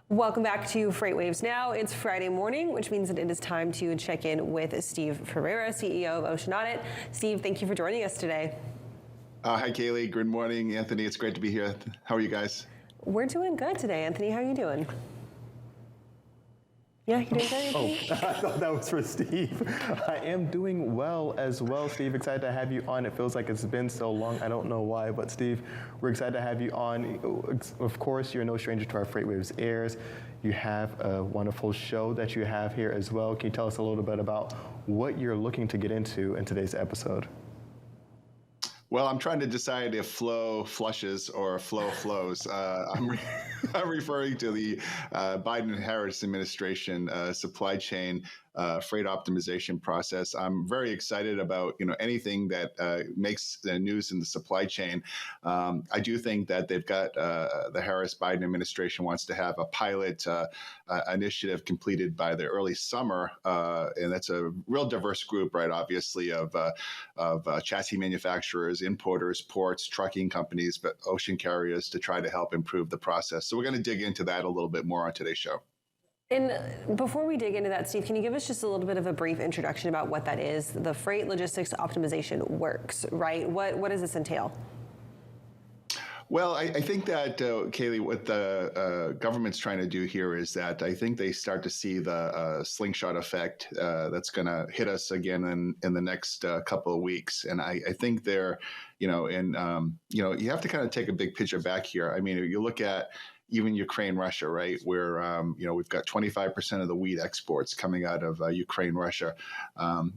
Welcome back to Freight Waves Now. It's Friday morning, which means that it is time to check in with Steve Ferreira, CEO of Ocean Audit. Steve, thank you for joining us today. Hi, Kaylee. Good morning, Anthony. It's great to be here. How are you guys? We're doing good today, Anthony. How are you doing? Yeah, you doing good, Anthony? I thought that was for Steve. I am doing well as well, Steve. Excited to have you on. It feels like it's been so long. I don't know why, but Steve, we're excited to have you on. Of course, you're no stranger to our Freight Waves airs. You have a wonderful show that you have here as well. Can you tell us a little bit about what you're looking to get into in today's episode? Well, I'm trying to decide if flow flushes or flow flows. I'm referring to the Biden-Harris administration supply chain freight optimization process. I'm very excited about anything that makes the news in the supply chain. I do think that they've got the Harris-Biden administration wants to have a pilot initiative completed by the early summer, and that's a real diverse group, right? Obviously, of chassis manufacturers, importers, ports, trucking companies, but ocean carriers to try to help improve the process. So we're going to dig into that a little bit more on today's show. And before we dig into that, Steve, can you give us just a little bit of a brief introduction about what that is? The Freight Logistics Optimization Works, right? What does this entail? Well, I think that, Kaylee, what the government's trying to do here is that I think they start to see the slingshot effect that's going to hit us again in the next couple of weeks. And I think they're, you have to kind of take a big picture back here. I mean, you look at even Ukraine, Russia, right, where, we've got 25% of the wheat exports coming out of Ukraine, Russia.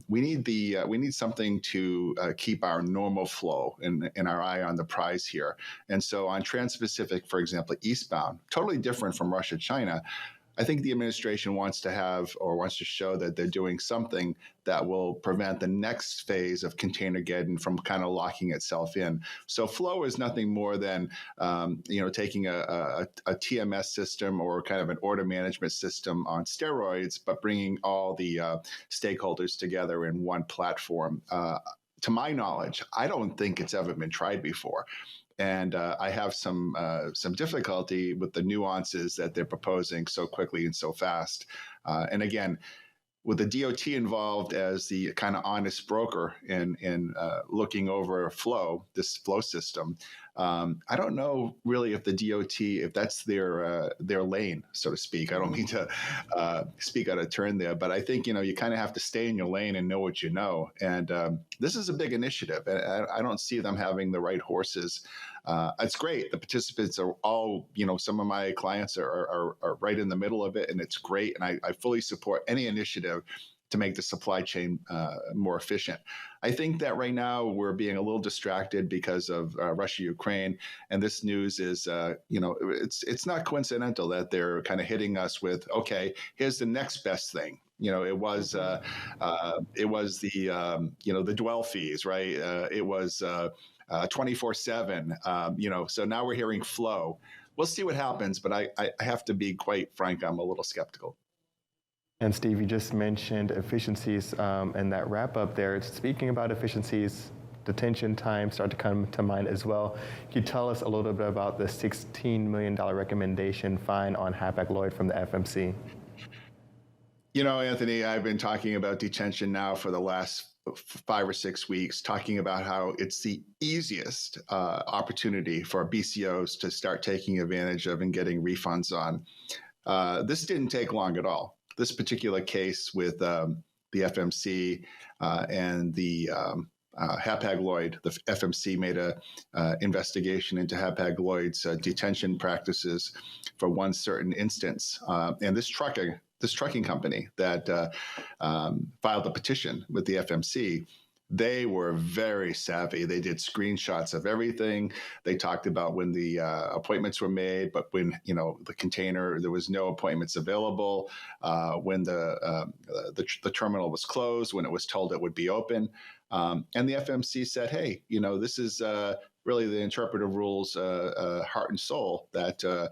We need something to keep our normal flow and our eye on the prize here. And so on Trans-Pacific, for example, eastbound, totally different from Russia, China. I think the administration wants to show that they're doing something that will prevent the next phase of containergeddon from kind of locking itself in. So flow is nothing more than, taking a TMS system or kind of an order management system on steroids, but bringing all the stakeholders together in one platform. To my knowledge, I don't think it's ever been tried before. And I have some difficulty with the nuances that they're proposing so quickly and so fast. And again, with the DOT involved as the kind of honest broker in looking over this flow system, I don't know really if the DOT, if that's their lane, so to speak. I don't mean to speak out of turn there, but I think, you kind of have to stay in your lane and know what you know. And this is a big initiative. I don't see them having the right horses. It's great. The participants are all, some of my clients are right in the middle of it, and it's great. And I fully support any initiative to make the supply chain more efficient. I think that right now we're being a little distracted because of Russia, Ukraine, and this news is, it's not coincidental that they're kind of hitting us with, okay, here's the next best thing. It was the the dwell fees, right? It was 24/7. So now we're hearing flow. We'll see what happens, but I have to be quite frank. I'm a little skeptical. And Steve, you just mentioned efficiencies and that wrap up there. Speaking about efficiencies, detention time started to come to mind as well. Can you tell us a little bit about the $16 million recommendation fine on Hapag-Lloyd from the FMC? Anthony, I've been talking about detention now for the last 5 or 6 weeks, talking about how it's the easiest opportunity for BCOs to start taking advantage of and getting refunds on. This didn't take long at all. This particular case with the FMC and the Hapag-Lloyd, the FMC made a investigation into Hapag-Lloyd's detention practices for one certain instance, and this trucking company that filed a petition with the FMC, they were very savvy. They did screenshots of everything. They talked about when the appointments were made, but when the container, there was no appointments available. When the terminal was closed, when it was told it would be open, and the FMC said, "Hey, this is really the interpretive rules, heart and soul that."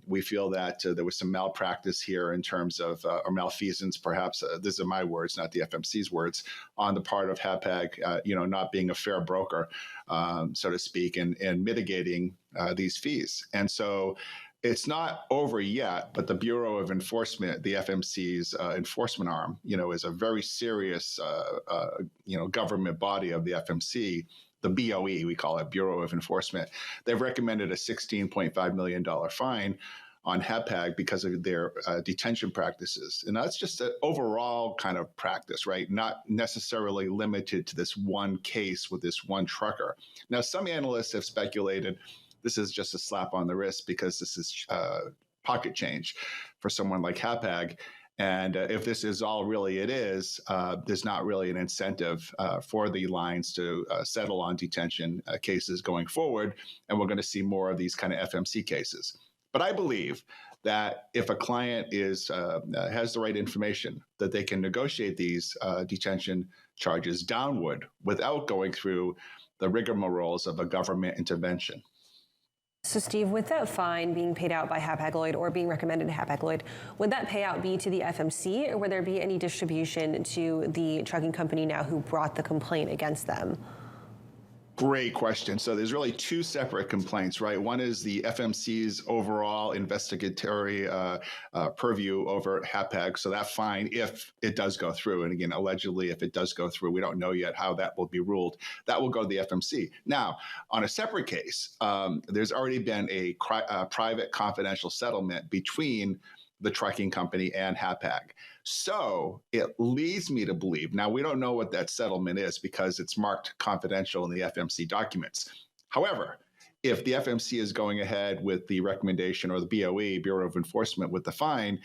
We feel that there was some malpractice here in terms of, or malfeasance, perhaps, these are my words, not the FMC's words, on the part of Hapag, not being a fair broker, so to speak, and mitigating these fees. And so it's not over yet, but the Bureau of Enforcement, the FMC's enforcement arm, is a very serious, government body of the FMC. The BOE, we call it, Bureau of Enforcement. They've recommended a $16.5 million fine on HAPAG because of their detention practices. And that's just an overall kind of practice, right? Not necessarily limited to this one case with this one trucker. Now, some analysts have speculated this is just a slap on the wrist because this is pocket change for someone like HAPAG. And if this is all really it is, there's not really an incentive for the lines to settle on detention cases going forward. And we're going to see more of these kind of FMC cases. But I believe that if a client has the right information, that they can negotiate these detention charges downward without going through the rigmaroles of a government intervention. So, Steve, with that fine being paid out by Hapag-Lloyd or being recommended to Hapag-Lloyd, would that payout be to the FMC, or would there be any distribution to the trucking company now who brought the complaint against them? Great question. So there's really two separate complaints, right? One is the FMC's overall investigatory purview over HAPAG. So that fine, if it does go through, and again, allegedly, if it does go through, we don't know yet how that will be ruled. That will go to the FMC. Now, on a separate case, there's already been a private confidential settlement between the trucking company and HAPAG. So it leads me to believe, now we don't know what that settlement is because it's marked confidential in the FMC documents. However, if the FMC is going ahead with the recommendation, or the BOE, Bureau of Enforcement, with the fine,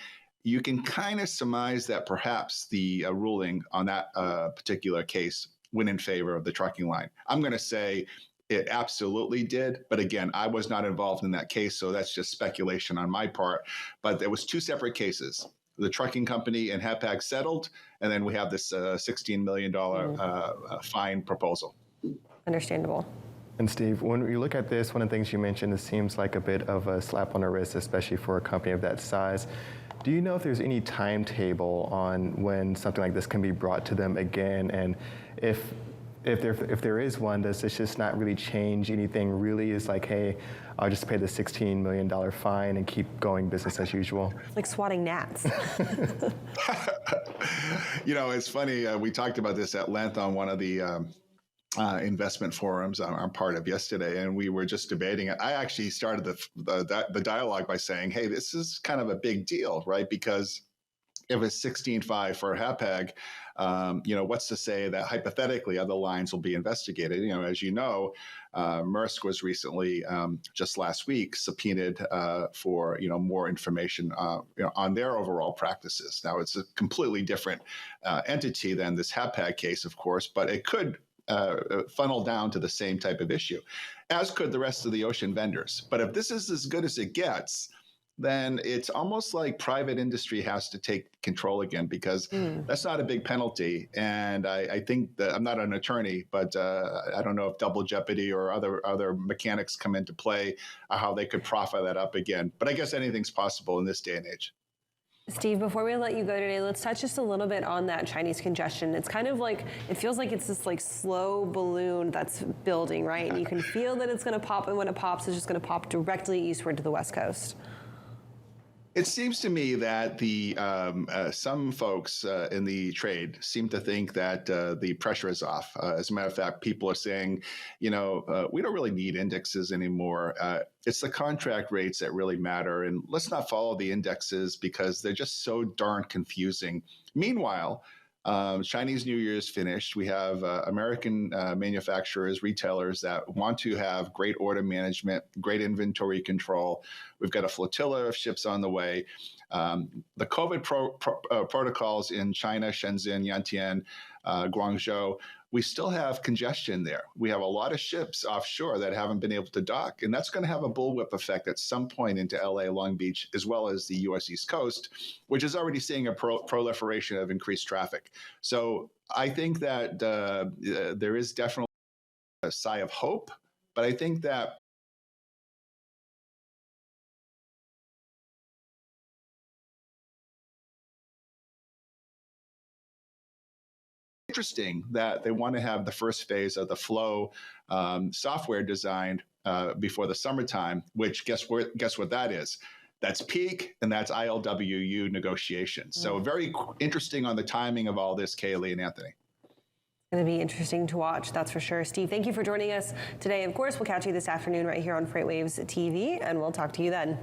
you can kind of surmise that perhaps the ruling on that particular case went in favor of the trucking line. I'm going to say it absolutely did. But again, I was not involved in that case, so that's just speculation on my part. But there was two separate cases. The trucking company and HAPAG settled, and then we have this $16 million fine proposal. Understandable. And Steve, when you look at this, one of the things you mentioned, it seems like a bit of a slap on the wrist, especially for a company of that size. Do you know if there's any timetable on when something like this can be brought to them again? And if there is one, does this just not really change anything? Really, is like, hey, I'll just pay the $16 million fine and keep going business as usual. Like swatting gnats. It's funny. We talked about this at length on one of the investment forums I'm part of yesterday, and we were just debating it. I actually started the dialogue by saying, hey, this is kind of a big deal, right? Because if it's 16.5 for HAPAG, what's to say that hypothetically other lines will be investigated? As you know, Maersk was recently, just last week, subpoenaed for more information on their overall practices. Now, it's a completely different entity than this HAPAG case, of course, but it could funnel down to the same type of issue, as could the rest of the ocean vendors. But if this is as good as it gets, then it's almost like private industry has to take control again, because that's not a big penalty. And I think that, I'm not an attorney, but I don't know if double jeopardy or other mechanics come into play, how they could profit that up again. But I guess anything's possible in this day and age. Steve, before we let you go today, let's touch just a little bit on that Chinese congestion. It's kind of like, it feels like it's this like slow balloon that's building, right? And you can feel that it's going to pop, and when it pops, it's just going to pop directly eastward to the West Coast. It seems to me that some folks in the trade seem to think that the pressure is off. As a matter of fact, people are saying, we don't really need indexes anymore. It's the contract rates that really matter, and let's not follow the indexes because they're just so darn confusing. Meanwhile, Chinese New Year is finished. We have American manufacturers, retailers that want to have great order management, great inventory control. We've got a flotilla of ships on the way. The COVID protocols in China, Shenzhen, Yantian, Guangzhou, we still have congestion there. We have a lot of ships offshore that haven't been able to dock, and that's going to have a bullwhip effect at some point into LA, Long Beach, as well as the U.S. East Coast, which is already seeing a proliferation of increased traffic. So I think that there is definitely a sigh of hope, but I think that interesting that they want to have the first phase of the flow software designed before the summertime, which guess what that is? That's peak, and that's ILWU negotiations. So very interesting on the timing of all this, Kaylee and Anthony. Going to be interesting to watch, that's for sure. Steve, thank you for joining us today. Of course, we'll catch you this afternoon right here on FreightWaves TV, and we'll talk to you then.